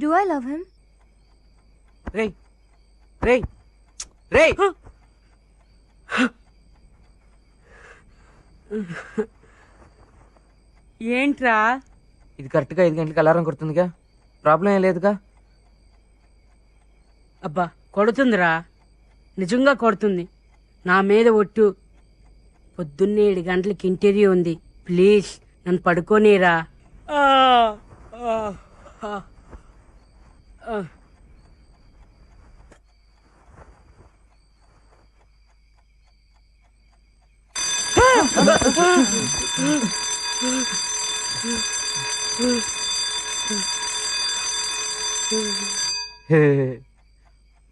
Do I love him? రేయ్ రేయ్ రేయ్ ఏంట్రా? ఇది కరెక్ట్గా 5 గంటలకు అలారం కొడుతుందిగా, ప్రాబ్లం ఏం లేదుగా? అబ్బా కొడుతుందిరా, నిజంగా కొడుతుంది. నా మీద ఒట్టు. పొద్దున్నే 7 గంటలకి ఇంటర్వ్యూ ఉంది. ప్లీజ్ నన్ను పడుకోనీరా.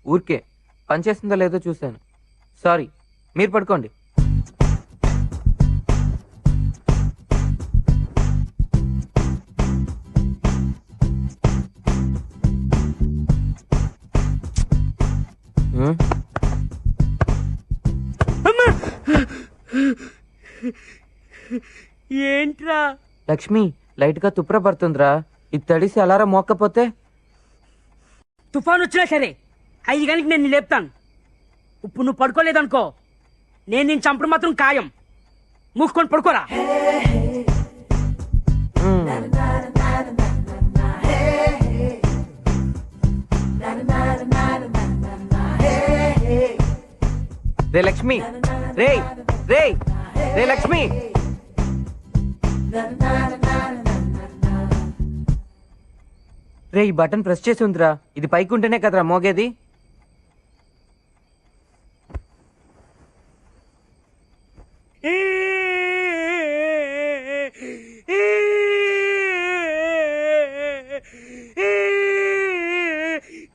ఊరికే పనిచేస్తుందో లేదో చూశాను. సారీ, మీరు పడుకోండి. ఏంట్రా? లక్ష్మి, లైట్ గా తుప్ర పడుతుందిరా. ఇది తడిసి అలారం మోక్కపోతే? తుఫాన్ వచ్చినా సరే 5 గంటలకు నేను లేపుతాను. ఇప్పుడు నువ్వు పడుకోలేదనుకో, నేను నేను చంపడం మాత్రం ఖాయం. మూసుకొని పడుకోరా. రే లక్ష్మి, రే రే రే లక్ష్మి. రే, ఈ బటన్ ప్రెస్ చేసి ఉందిరా. ఇది పైకి ఉంటేనే కదరా మోగేది.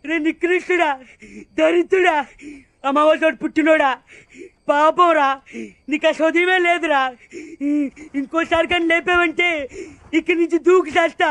రే నికృష్టుడా, దరిద్రుడా, అమ్మవారితో పుట్టినోడా, పాపంరా, నీకు ఆ చదువే లేదురా. ఇంకోసారి కానీ లేపావంటే ఇక్కడి నుంచి దూకి చేస్తా.